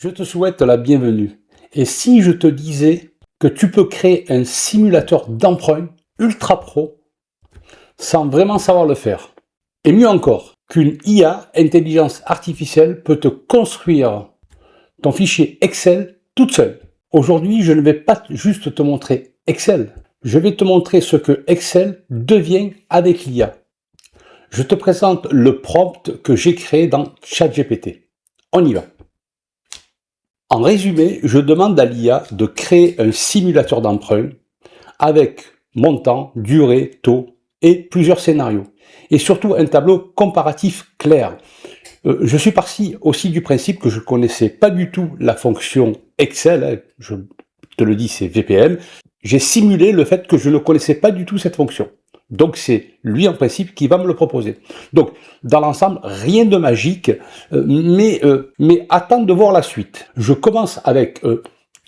Je te souhaite la bienvenue. Et si je te disais que tu peux créer un simulateur d'emprunt ultra pro sans vraiment savoir le faire? Et mieux encore, qu'une IA, intelligence artificielle, peut te construire ton fichier Excel toute seule. Aujourd'hui, je ne vais pas juste te montrer Excel. Je vais te montrer ce que Excel devient avec l'IA. Je te présente le prompt que j'ai créé dans ChatGPT. On y va. En résumé, je demande à l'IA de créer un simulateur d'emprunt avec montant, durée, taux et plusieurs scénarios. Et surtout un tableau comparatif clair. Je suis parti aussi du principe que je ne connaissais pas du tout la fonction Excel, je te le dis, c'est VPM. J'ai simulé le fait que je ne connaissais pas du tout cette fonction. Donc c'est lui en principe qui va me le proposer. Donc dans l'ensemble, rien de magique, mais attends de voir la suite. Je commence avec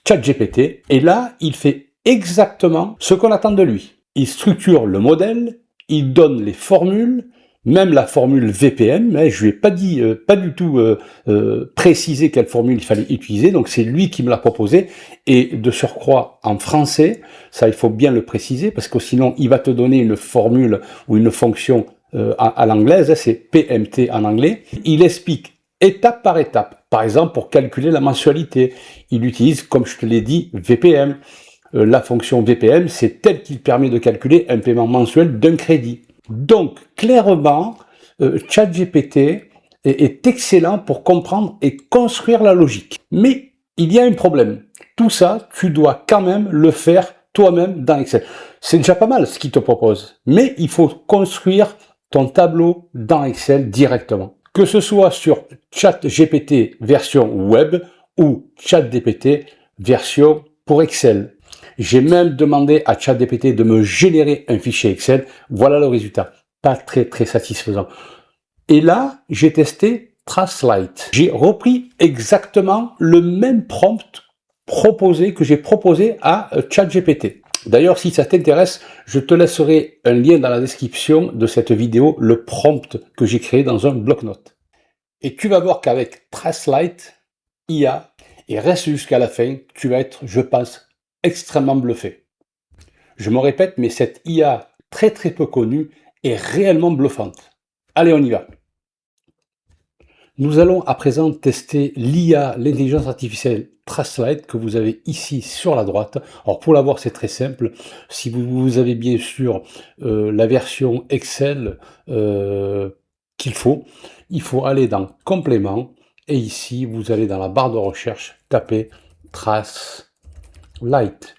ChatGPT et là, il fait exactement ce qu'on attend de lui. Il structure le modèle, il donne les formules, même la formule VPM, hein, je lui ai pas dit, pas du tout précisé quelle formule il fallait utiliser, donc c'est lui qui me l'a proposé, et de surcroît en français, ça il faut bien le préciser, parce que sinon il va te donner une formule ou une fonction à l'anglaise, hein, c'est PMT en anglais. Il explique étape par étape, par exemple pour calculer la mensualité, il utilise, comme je te l'ai dit, VPM. La fonction VPM, c'est tel qu'il permet de calculer un paiement mensuel d'un crédit. Donc, clairement, ChatGPT est excellent pour comprendre et construire la logique. Mais il y a un problème. Tout ça, tu dois quand même le faire toi-même dans Excel. C'est déjà pas mal ce qu'il te propose. Mais il faut construire ton tableau dans Excel directement. Que ce soit sur ChatGPT version web ou ChatGPT version pour Excel. J'ai même demandé à ChatGPT de me générer un fichier Excel. Voilà le résultat. Pas très satisfaisant. Et là, j'ai testé Tracelight. J'ai repris exactement le même prompt que j'ai proposé à ChatGPT. D'ailleurs, si ça t'intéresse, je te laisserai un lien dans la description de cette vidéo, le prompt que j'ai créé dans un bloc-notes. Et tu vas voir qu'avec Tracelight, IA, et reste jusqu'à la fin, tu vas être, je pense, extrêmement bluffé. Je me répète, mais cette IA très peu connue est réellement bluffante. Allez, on y va. Nous allons à présent tester l'IA, l'intelligence artificielle Tracelight que vous avez ici sur la droite. Alors pour l'avoir, c'est très simple. Si vous avez bien sûr la version Excel qu'il faut, il faut aller dans Complément et ici vous allez dans la barre de recherche taper Tracelight.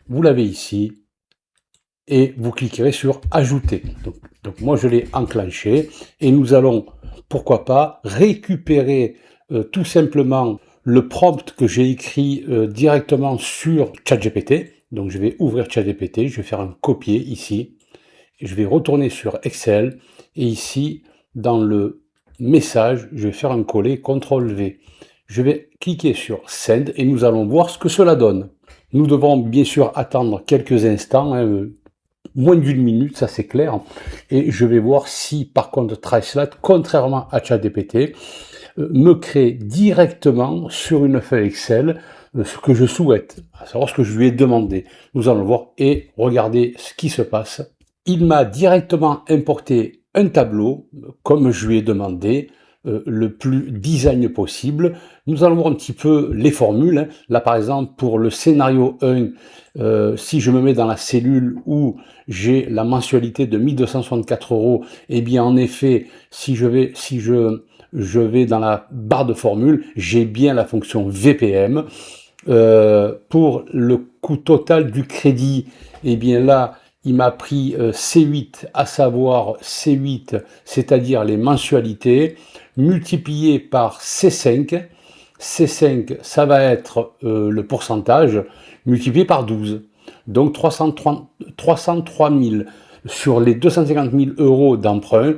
Vous l'avez ici et vous cliquerez sur Ajouter. Donc moi je l'ai enclenché et nous allons, pourquoi pas, récupérer tout simplement le prompt que j'ai écrit directement sur ChatGPT. Donc je vais ouvrir ChatGPT, je vais faire un copier ici, et je vais retourner sur Excel et ici dans le message, je vais faire un coller, CTRL-V. Je vais cliquer sur Send et nous allons voir ce que cela donne. Nous devons bien sûr attendre quelques instants, hein, moins d'une minute, ça c'est clair, et je vais voir si par contre Tracelight, contrairement à ChatGPT, me crée directement sur une feuille Excel ce que je souhaite, à savoir ce que je lui ai demandé. Nous allons voir et regarder ce qui se passe. Il m'a directement importé un tableau, comme je lui ai demandé, le plus design possible. Nous allons voir un petit peu les formules. Hein. Là, par exemple, pour le scénario 1, si je me mets dans la cellule où j'ai la mensualité de 1264 €, eh bien, en effet, si je vais dans la barre de formule, j'ai bien la fonction VPM. Pour le coût total du crédit, eh bien là, il m'a pris C8, à savoir C8, c'est-à-dire les mensualités, multiplié par C5. C5, ça va être le pourcentage, multiplié par 12. Donc 303 000 sur les 250 000 € d'emprunt,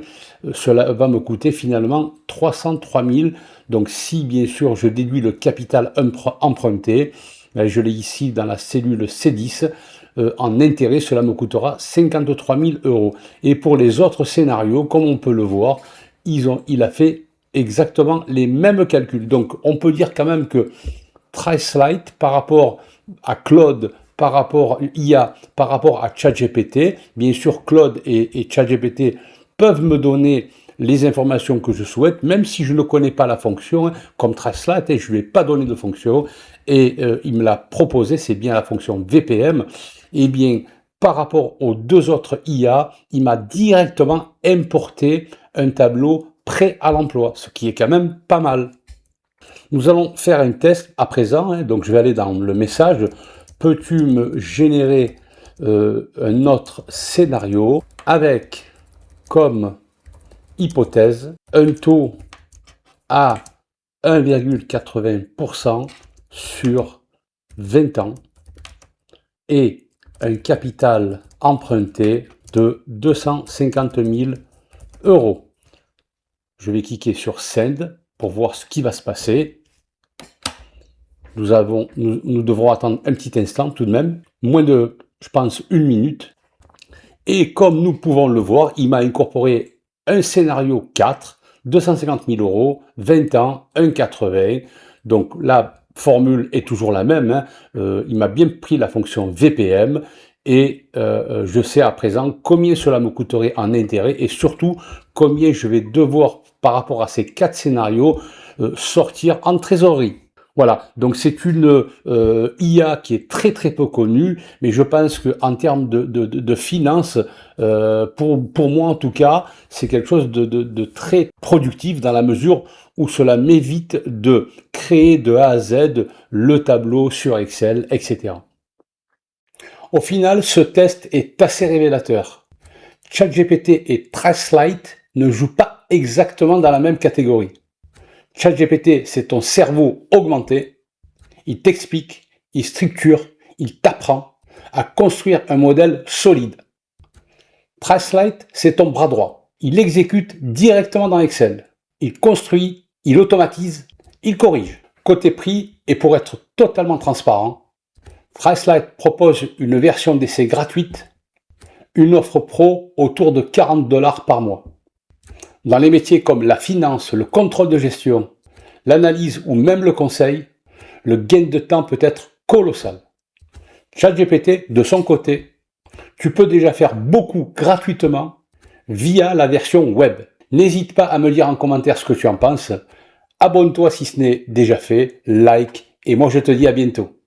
cela va me coûter finalement 303 000. Donc si bien sûr je déduis le capital emprunté, je l'ai ici dans la cellule C10, en intérêt, cela me coûtera 53 000 €. Et pour les autres scénarios, comme on peut le voir, il a fait exactement les mêmes calculs. Donc on peut dire quand même que Tricelite par rapport à Claude, par rapport à IA, par rapport à ChatGPT. Bien sûr, Claude et ChatGPT peuvent me donner les informations que je souhaite, même si je ne connais pas la fonction, comme Tricelite, je ne lui ai pas donné de fonction, et il me l'a proposé, c'est bien la fonction VPM. Eh bien, par rapport aux deux autres IA, il m'a directement importé un tableau prêt à l'emploi, ce qui est quand même pas mal. Nous allons faire un test à présent, donc je vais aller dans le message. Peux-tu me générer un autre scénario avec comme hypothèse un taux à 1,80% sur 20 ans et un capital emprunté de 250 000 euros. Je vais cliquer sur Send pour voir ce qui va se passer. Nous devrons attendre un petit instant tout de même, moins de, je pense, 1 minute. Et comme nous pouvons le voir, il m'a incorporé un scénario 4, 250 000 euros, 20 ans, 1,80. Donc la formule est toujours la même. Il m'a bien pris la fonction VPM et je sais à présent combien cela me coûterait en intérêt et surtout combien je vais devoir, par rapport à ces 4 scénarios, sortir en trésorerie. Voilà, donc c'est une IA qui est très très peu connue, mais je pense qu'en termes de finances, pour moi en tout cas, c'est quelque chose de très productif dans la mesure où cela m'évite de créer de A à Z le tableau sur Excel, etc. Au final, ce test est assez révélateur. ChatGPT et Tricelite ne jouent pas exactement dans la même catégorie. ChatGPT, c'est ton cerveau augmenté. Il t'explique, il structure, il t'apprend à construire un modèle solide. Tricelite, c'est ton bras droit. Il exécute directement dans Excel. Il construit, il automatise, il corrige. Côté prix, et pour être totalement transparent, Tricelite propose une version d'essai gratuite, une offre pro autour de 40 $ par mois. Dans les métiers comme la finance, le contrôle de gestion, l'analyse ou même le conseil, le gain de temps peut être colossal. ChatGPT, de son côté, tu peux déjà faire beaucoup gratuitement via la version web. N'hésite pas à me dire en commentaire ce que tu en penses. Abonne-toi si ce n'est déjà fait, like, et moi je te dis à bientôt.